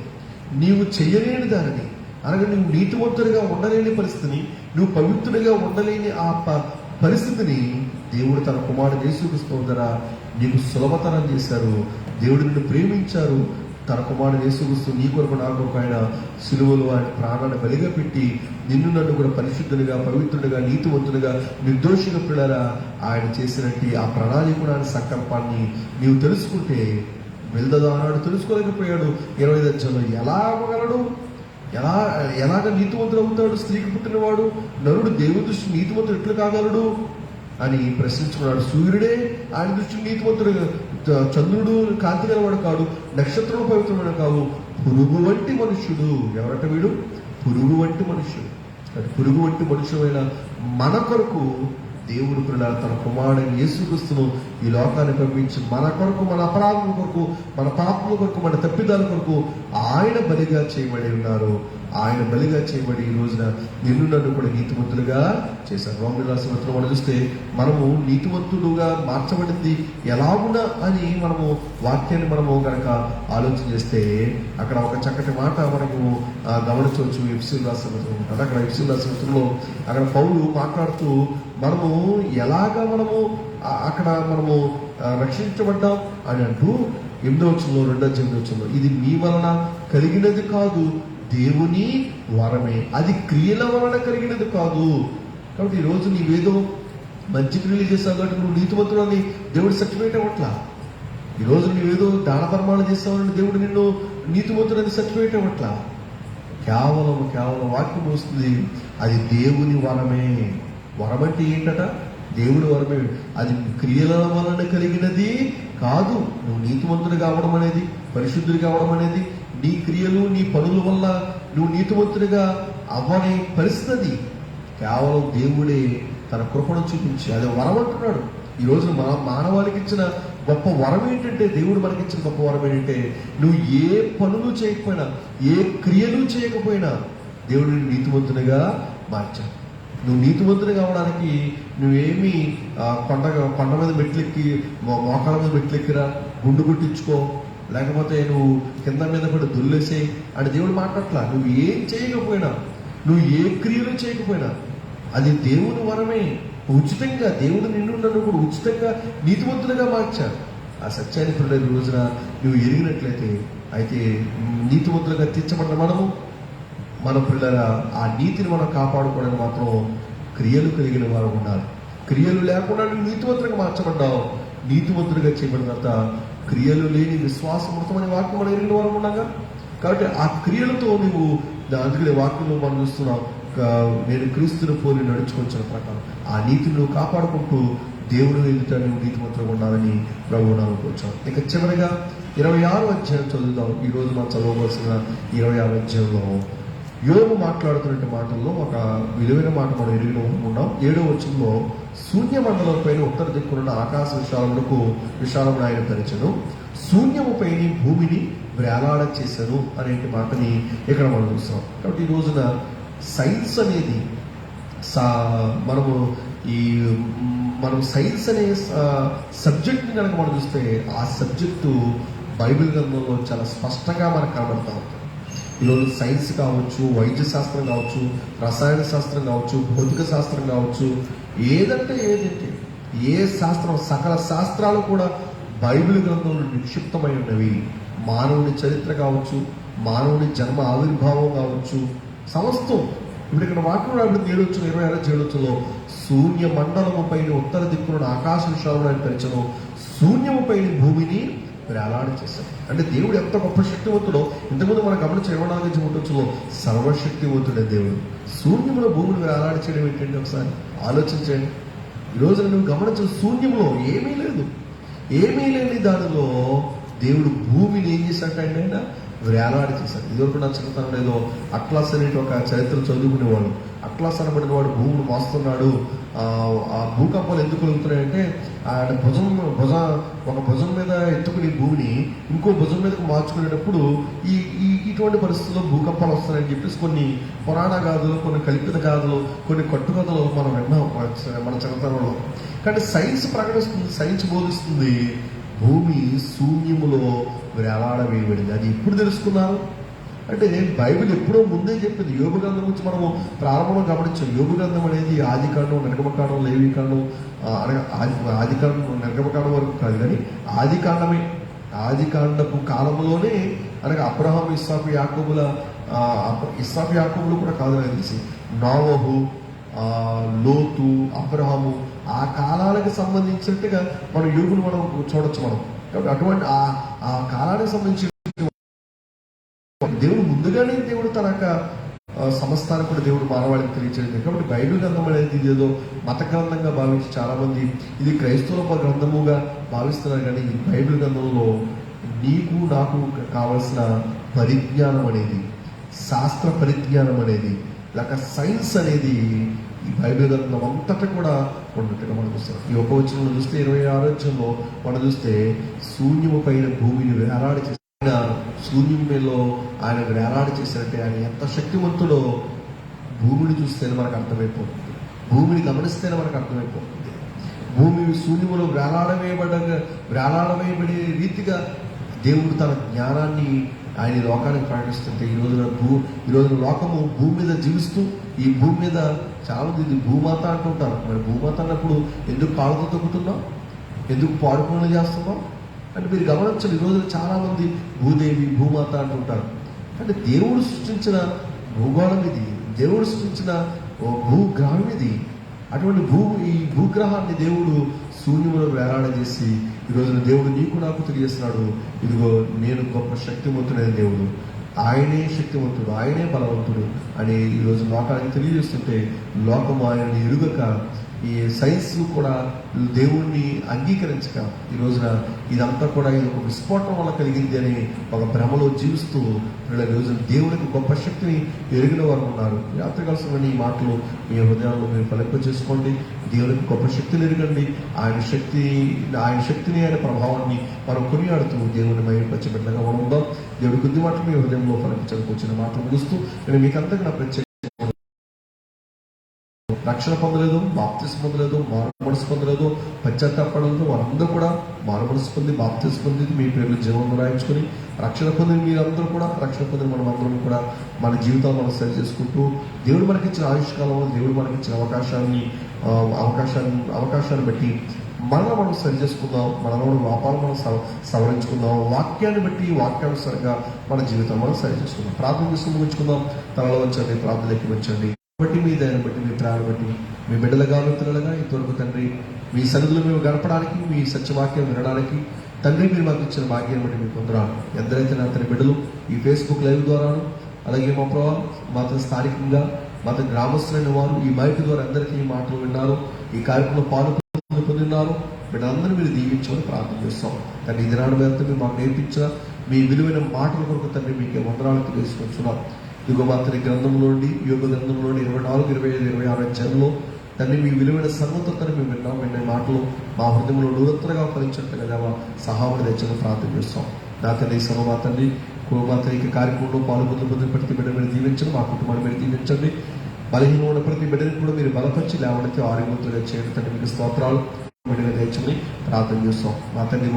నీవు చెయ్యలేని దానిని, అనగా నువ్వు నీతివంతుడిగా ఉండలేని పరిస్థితిని, నువ్వు పవిత్రుడిగా ఉండలేని ఆ పరిస్థితిని దేవుడు తన కుమారుడు యేసుక్రీస్తు ద్వారా నీకు సులభతరం చేశారు. దేవుడు నిన్ను ప్రేమించారు. తన కుమారుడు యేసుక్రీస్తు నీ కొరకు నా కొరకు ఆయన సిలువలో ఆయన ప్రాణాన్ని బలిగా పెట్టి నిన్ను నన్ను కూడా పరిశుద్ధునిగా, పవిత్రుడిగా, నీతివంతునిగా, నిర్దోషిగా పిల్లరా ఆయన చేసినట్టు ఆ ప్రణాళిక సంకల్పాన్ని నీవు తెలుసుకుంటే, వెళ్దదా అన్నాడు, తెలుసుకోలేకపోయాడు. 25 అధ్యాయంలో ఎలా అవ్వగలడు? ఎలాగ నీతివంతుడు అవుతాడు? స్త్రీకి పుట్టినవాడు నరుడు దేవుని దృష్టి నీతివంతుడు ఎట్లు కాగలడు అని ప్రశ్నించుకున్నాడు. సూర్యుడే ఆయన దృష్టి నీతివంతుడు, చంద్రుడు కాంతి గలవాడు కాడు, నక్షత్రం పవిత్రమైన కావు, పురుగు వంటి మనుష్యుడు. ఎవరట వీడు? పురుగు వంటి మనుష్యుడు. పురుగు వంటి మనుష్యుడైన మన కొరకు దేవుడు పిల్లల తన కుమారుడైన యేసుక్రీస్తును ఈ లోకాన్ని పంపించి మన కొరకు, మన అపరాధముల కొరకు, మన పాపముల కొరకు, మన తప్పిదాల కొరకు ఆయన బలిగా చేయబడి ఉన్నారు. ఆయన బలిగా చేయబడి ఈ రోజున నిన్ను నన్ను కూడా నీతివంతులుగా చేశారు. రోమీయులకు రాసిన పత్రం మనం చూస్తే, మనము నీతివంతుడుగా మార్చబడింది ఎలాగునా అని మనము వాక్యాన్ని మనము కనుక ఆలోచన చేస్తే, అక్కడ ఒక చక్కటి మాట మనము గమనించవచ్చు. ఎఫెసీయులకు రాసిన పత్రం అంటే అక్కడ ఎఫెసీయులకు రాసిన పత్రంలో అక్కడ పౌలు మాట్లాడుతూ, మనము ఎలాగా అక్కడ మనము రక్షించబడ్డాం అని అంటూ 8వ వచనంలో, 2వ అధ్యాయంలో, ఇది మీ వలన కలిగినది కాదు, దేవుని వరమే, అది క్రియల వలన కలిగినది కాదు. కాబట్టి ఈరోజు నీవేదో మంచి క్రియలు చేస్తావు కాబట్టి నువ్వు నీతివంతుడు అని దేవుడు సర్టిఫికేట్ అవ్వట్లా. ఈరోజు నీవేదో దాన ధర్మాలు చేస్తావని దేవుడు నిన్ను నీతివంతుడు అని సర్టిఫికేట్ అవ్వట్లా. కేవలం వాక్యం వస్తుంది, అది దేవుని వరమే. వరం అంటే ఏంటట? దేవుడి వరమే. అది క్రియల వలన కలిగినది కాదు. నువ్వు నీతివంతుడు కావడం అనేది, పరిశుద్ధుడు కావడం అనేది, నీ క్రియలు, నీ పనుల వల్ల నువ్వు నీతివంతుడిగా అవ్వని పరిస్థితి కేవలం దేవుడే తన కృపను చూపించి అది వరం అంటున్నాడు. ఈరోజు మానవాళికి ఇచ్చిన గొప్ప వరం ఏంటంటే, దేవుడు మనకిచ్చిన గొప్ప వరం ఏంటంటే, నువ్వు ఏ పనులు చేయకపోయినా, ఏ క్రియలు చేయకపోయినా దేవుడు నిన్ను నీతివంతునిగా మార్చాడు. నువ్వు నీతివంతుని కావడానికి నువ్వేమి కొండ మీద మెట్లెక్కి, మోకాళ్ళ మీద మెట్లెక్కిరా, గుండు కొట్టించుకో, లేకపోతే నువ్వు కింద మీద పడి దుల్లేసే అని దేవుడు మాట్లాడట్లా. నువ్వు ఏం చేయకపోయినా, నువ్వు ఏ క్రియలు చేయకపోయినా అది దేవుని వరమే. ఉచితంగా దేవుడు నిన్ను నన్ను కూడా ఉచితంగా నీతివంతులుగా మార్చాడు. ఆ సత్యాన్ని పిల్లల రోజున నువ్వు ఎరిగినట్లయితే, అయితే నీతివంతులుగా తీర్చబడిన మనము, మన పిల్లల ఆ నీతిని మనం కాపాడుకోవడానికి మాత్రం క్రియలు కలిగిన వారు ఉండాలి. క్రియలు లేకుండా నువ్వు నీతివంతులుగా మార్చబడ్డావు. నీతివంతులుగా చేయబడిన తర్వాత క్రియలు లేని విశ్వాసం మృతమనే వాక్యం మనం ఎరిగిన వారు ఉన్నాగా. కాబట్టి ఆ క్రియలతో నువ్వు, అందుకనే వాక్యంలో మనం చూస్తున్నావు, నేను క్రీస్తుని పోలి నడుచుకొచ్చిన ప్రకారం ఆ నీతిని నువ్వు కాపాడుకుంటూ దేవుడు ఎదుట నువ్వు నీతిమంతులుగా ఉండాలని ప్రభువు నామమున. ఇక చివరిగా 26వ అధ్యాయం చదువుదాం. ఈరోజు మనం చదవవలసిన 26వ అధ్యాయంలో యోబు మాట్లాడుతున్న మాటల్లో ఒక విలువైన మాట మనం ఎరిగిన ఉన్నాం. 7వ వచనంలో, శూన్య మండలం పైన ఉత్తర దిక్కునున్న ఆకాశ విశాలమును ఆయన తెరచెను, శూన్యము పైన భూమిని వేలాడ చేశాను అనే మాటని ఇక్కడ మనం చూస్తాం. కాబట్టి ఈ రోజున సైన్స్ అనేది మనం సైన్స్ అనే సబ్జెక్ట్ని కనుక మనం చూస్తే, ఆ సబ్జెక్టు బైబిల్ గ్రంథంలో చాలా స్పష్టంగా మనకు కనబడతా ఉంటుంది. ఈరోజు సైన్స్ కావచ్చు, వైద్య శాస్త్రం కావచ్చు, రసాయన శాస్త్రం కావచ్చు, భౌతిక శాస్త్రం కావచ్చు, ఏదంటే ఏ శాస్త్రం, సకల శాస్త్రాలు కూడా బైబిల్ గ్రంథంలో నిక్షిప్తమై ఉన్నవి. మానవుని చరిత్ర కావచ్చు, మానవుని జన్మ ఆవిర్భావం కావచ్చు, సమస్తం. ఇప్పుడు ఇక్కడ మాట్లాడినప్పుడు 7:26 శూన్య మండలము పైన ఉత్తర దిక్కున ఆకాశ విశాలను ఆయన పెంచను, శూన్యము పైన భూమిని వేలాడి చేశాడు. అంటే దేవుడు ఎంత గొప్ప శక్తివంతుడో ఇంతకుముందు మనం గమనించిన 24:30 సర్వశక్తివంతుడే దేవుడు. శూన్యంలో భూమిని వేలాడి చేయడం ఏంటంటే ఒకసారి ఆలోచించండి. ఈరోజు నువ్వు గమనించిన శూన్యంలో ఏమీ లేదు, ఏమీ లేని దానిలో దేవుడు భూమిని ఏం చేశాడంటే ఆయన వేలాడి చేశాడు. ఇదివరకు నా చిన్నతనం ఏదో అట్లాస్ అనేటి ఒక చరిత్ర చదువుకునేవాడు. అట్లాస్ అనబడిన వాడు భూమిని మోస్తున్నాడు. ఆ భూకంపాలు ఎందుకు కలుగుతున్నాయంటే ఆయన ఒక భుజం మీద ఎత్తుకుని భూమిని ఇంకో భుజం మీదకు మార్చుకునేటప్పుడు ఇటువంటి పరిస్థితుల్లో భూకంపాలు వస్తాయని చెప్పేసి కొన్ని పురాణ గాథలు, కొన్ని కల్పిత గాథలు, కొన్ని కట్టుకథలు మనం విన్నాం మన చిన్నతనంలో. కానీ సైన్స్ ప్రకటిస్తుంది, సైన్స్ బోధిస్తుంది భూమి శూన్యములో వేలాడవేయబడింది. అది ఎప్పుడు తెలుసుకున్నారు అంటే బైబిల్ ఎప్పుడో ముందే చెప్పింది. యోబు గ్రంథం గురించి మనము ప్రారంభంలో గమనించాం. యోబు గ్రంథం అనేది ఆదికాండం, నిర్గమకాండం, లేవికాండం, ఆదికాండం నిర్గమకాండం వరకు కాదు, కానీ ఆదికాండమే. ఆదికాండపు కాలంలోనే అనగా అబ్రహాం, ఇస్సాకు, యాకోబులు కూడా కాదు నాకు తెలిసి, నోవహు, లోతు, అబ్రహాము, ఆ కాలాలకు సంబంధించినట్టుగా మన యోగులు మనం చూడొచ్చు మనం. కాబట్టి అటువంటి ఆ కాలానికి సంబంధించి దేవుడు ముందుగానే దేవుడు తన సమస్తానికి కూడా దేవుడు మానవాళికి తెలియచేయలేదు. కాబట్టి బైబిల్ గ్రంథం అనేది ఏదో మత గ్రంథంగా భావించి చాలా మంది ఇది క్రైస్తవుల గ్రంథముగా భావిస్తున్నారు. కానీ ఈ బైబిల్ గ్రంథంలో నీకు నాకు కావలసిన పరిజ్ఞానం అనేది, శాస్త్ర పరిజ్ఞానం అనేది, లేక సైన్స్ అనేది ఈ బైబిల్ గ్రంథం అంతటా కూడా ఉన్నట్టుగా మనం చూస్తాం. ఈ ఒక వచనంలో చూస్తే 26 మనం చూస్తే శూన్యము పైన భూమిని వేలాడి చేసిన శూన్యంలో ఆయన వేలాడి చేశారంటే ఆయన ఎంత శక్తివంతుడో భూమిని చూస్తేనే మనకు అర్థమైపోతుంది, భూమిని గమనిస్తేనే మనకు అర్థమైపోతుంది. భూమి శూన్యములో వేలాడవేయబడే రీతిగా దేవుడు తన జ్ఞానాన్ని ఆయన లోకానికి ప్రకటిస్తుంటే ఈ రోజున లోకము భూమి మీద జీవిస్తూ ఈ భూమి మీద చాలా మంది ఇది భూమాత అంటుంటారు. మరి భూమాత అన్నప్పుడు ఎందుకు కాళ్ళతో తొక్కుతున్నాం, ఎందుకు పాడు పనులు చేస్తున్నాం అంటే మీరు గమనించండి. ఈ రోజున చాలా మంది భూదేవి, భూమాత అంటుంటారు. అంటే దేవుడు సృష్టించిన భూగోళం ఇది, దేవుడు సృష్టించిన భూగ్రహం ఇది. అటువంటి ఈ భూగ్రహాన్ని దేవుడు శూన్యములో వేలాడజేసి ఈ రోజున దేవుడు నీకు నాకు తెలియజేస్తున్నాడు, ఇదిగో నేను గొప్ప శక్తివంతుడైన దేవుడు, ఆయనే శక్తివంతుడు, ఆయనే బలవంతుడు అని ఈరోజు లోకానికి తెలియజేస్తుంటే లోకము ఆయనని ఎరుగక ఈ సైన్స్ కూడా దేవుణ్ణి అంగీకరించక ఈ రోజున ఇదంతా కూడా ఇది ఒక విస్ఫోటనం వల్ల కలిగింది అని ఒక భ్రమలో జీవిస్తూ ఈ రోజున దేవుడికి గొప్ప శక్తిని ఎరిగిన వారు ఉన్నారు. రాత్రికాల ఈ మాటలు మీ హృదయాల్లో మీరు ఫలింప చేసుకోండి. దేవుడికి గొప్ప శక్తిని ఎరగండి. ఆయన శక్తిని ఆయన ప్రభావాన్ని మనం కొనియాడుతూ దేవుని మహిమపరచబిడ్డగా మనం ఉందాం. దేవుడి కొద్ది మాటలు మీ హృదయంలో ఫలించడానికి వచ్చిన మాటలు ముగుస్తూ నేను మీకంతగా నా ప్రత్యేక రక్షణ పొందలేదు, బాప్తిస్మం పొందలేదు, మారుమనసు పొందలేదు, పశ్చాత్తాపడలేదు, వారందరూ కూడా మారుమనసు పొంది బాప్తిస్మం పొంది మీ పేర్లు జీవనం రాయించుకొని రక్షణ పొందిన మీరందరూ కూడా, రక్షణ పొందిన మనం అందరం కూడా మన జీవితాలు మనం సరి చేసుకుంటూ దేవుడు మనకిచ్చిన ఆయుష్కాలంలో దేవుడు మనకిచ్చిన అవకాశాన్ని బట్టి మనం సరి చేసుకుందాం. మనలో లోపాలు మనం సవరించుకుందాం. వాక్యాన్ని బట్టి వాక్యానుసారంగా మన జీవితం మనం సరి చేసుకుందాం. ప్రార్థన చేస్తూ ముగించుకుందాం. తలలో వచ్చండి, ప్రార్థనకి వచ్చండి. బట్టి మీ దయను బట్టి మీ ప్రాణం బట్టి మీ బిడ్డలుగా మిత్రులుగా ఇంతవరకు తండ్రి మీ సన్నిధిలో మేము గడపడానికి, మీ సత్యవాక్యం వినడానికి తండ్రి మీరు మాకు ఇచ్చిన భాగ్యాన్ని బట్టి మీకు పొందరాను. ఎందరైతే నా తన బిడ్డలు ఈ ఫేస్బుక్ లైవ్ ద్వారాను, అలాగే మా ప్రభావ మాతో స్థానికంగా మాతో గ్రామస్తులైన వారు ఈ మైక్ ద్వారా అందరికీ ఈ మాటలు విన్నారు, ఈ కార్యక్రమంలో పాలు పొందిన్నారు. బిడ్డలందరూ మీరు దీవించమని ప్రార్థన చేస్తాం. తండ్రి ఈ దినాడు మీద మీరు మాకు నేర్పించిన మీ విలువైన మాటల కొరకు తండ్రి మీకే వందనాలు తెలియజేసుకుంటున్నాం. ఇదిగో మా తన గ్రంథంలోండి, యోగ గ్రంథంలోని 24, 25, 26 అధ్యాయంలో తండ్రి మీ విలువైన సర్వతని మేము విన్న మాటలు మా హృదయంలో నూరత్తరగా ఫలించినట్లుగా దేవా సహాయం తెచ్చని ప్రార్థన చేస్తాం. నా తండ్రి సమ మా తండ్రి మా తల్లి కార్యక్రమంలో పాల్గొన్న ప్రతి బిడ్డ మీరు దీవించండి, మా కుటుంబాన్ని మీరు దీవించండి. బలహీన ఉన్న ప్రతి బిడ్డని కూడా మీరు బలపరిచి లేవనెత్తి ఆరోగ్యంతో చేయండి. తండ్రి మీకు స్తోత్రాలు బిడ్డగా తెచ్చమని ప్రార్థన చేస్తాం. మా తండ్రి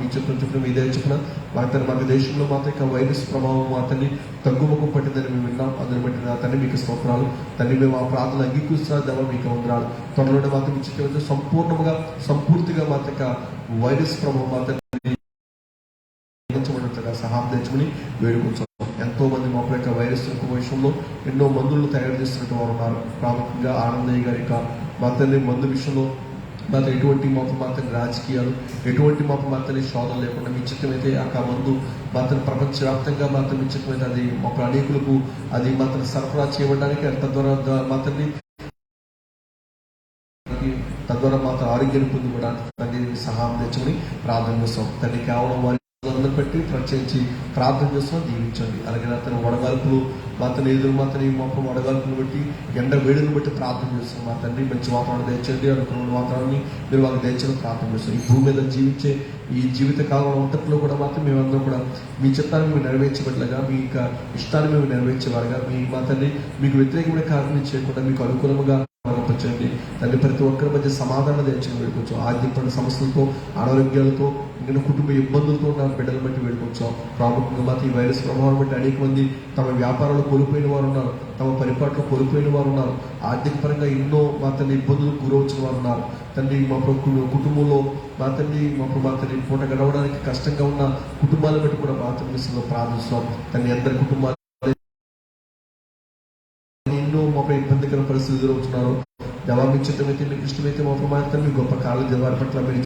ఈ చెప్పిన మీదే చెప్పిన మా తండ్రి మన దేశంలో మాత యొక్క వైరస్ ప్రభావం మా తండ్రి తగ్గుముఖం పట్టిందని మేము విన్నాం. అందుని బట్టి నా తండ్రి మీకు స్తోత్రాలు. తండ్రి మేము ఆ ప్రార్థన అంగీకరిస్తున్నారు దేవా, మీకు వందనాలు. త్వరలోనే మాత చిత్రం సంపూర్తిగా మాత యొక్క వైరస్ ప్రభావం మా తండ్రి సహాయం తెచ్చమని వేడుకుంటాం. ఎంతో మంది మా యొక్క వైరస్ విషయంలో ఎన్నో మందులను తయారు చేస్తున్నట్టు వారు ఉన్నారు. ప్రాముఖ్యంగా ఆనందయ్య గారి యొక్క మా తండ్రి మందు విషయంలో మాతో ఎటువంటి మాతని రాజకీయాలు, ఎటువంటి మాతని శోధన లేకుండా మీ చిత్తమైతే ఆ మందు మాతను ప్రపంచవ్యాప్తంగా మాత్రం మీ చిత్తమైతే అది మాకు అనేకులకు అది మాతను సరఫరా చేయడానికి తద్వారా మాతని తద్వారా మాత్రం ఆరోగ్యాన్ని పొందుకోవడానికి తండ్రి సహాయం తెచ్చమని ప్రార్థన చేస్తాం. తండ్రి కేవలం వారి పెట్టి ప్రత్యేకించి ప్రార్థన చేస్తాం, దీవించండి. అలాగే అతను వడగాల్పులు మాతను ఎదురు మాతని మొత్తం వడగాల్పులు బట్టి ఎండ వేడును బట్టి ప్రార్థన చేస్తాం. మా తండ్రి మంచి వాతావరణం తెచ్చండి, అనుకున్న వాతావరణాన్ని మీరు వాళ్ళకి తెచ్చని ప్రార్థన చేస్తాం. ఈ భూమి మీద జీవించే ఈ జీవిత కాలం అంతట్లో కూడా మాత్రం మేమందరం కూడా మీ చిత్తాన్ని మేము నెరవేర్చేబట్లుగా, మీ యొక్క ఇష్టాన్ని మేము నెరవేర్చేవారుగా, మీ మా తండ్రి మీకు వ్యతిరేకమైన కార్యం చేయకుండా మీకు అనుకూలముగా పంచండి. తండ్రి ప్రతి ఒక్కరి మధ్య సమాధానం తెచ్చని వేడుకొచ్చాం. ఆర్థిక సమస్యలతో, అనారోగ్యాలతో, ఇంకా కుటుంబ ఇబ్బందులతో ఉన్న బిడ్డలు బట్టి వేడుకొచ్చాం. ప్రాముఖ్యంగా మాత్రం ఈ వైరస్ ప్రభావం బట్టి అనేక మంది తమ వ్యాపారాలు కోల్పోయిన వారు ఉన్నారు, తమ పరిపాట్లు కోల్పోయిన వారు ఉన్నారు, ఆర్థిక పరంగా ఎన్నో మా తండ్రి ఇబ్బందులకు గురవచ్చిన వారు ఉన్నారు. తండ్రి మా కుటుంబంలో మా తండ్రి పూట గడవడానికి కష్టంగా ఉన్న కుటుంబాలను బట్టి కూడా మా తండ్రి ప్రార్థిస్తున్నాం. తండ్రి అందరి కుటుంబాలు ఎన్నో మాపై ఇబ్బందికర పరిస్థితులు ఎదురవుతున్నారు. జవాబు ఇచ్చటమైతే మీకు ఇష్టమైతే మా ప్రమాణాన్ని మీ గొప్ప కాలం వారి పట్ల మీరు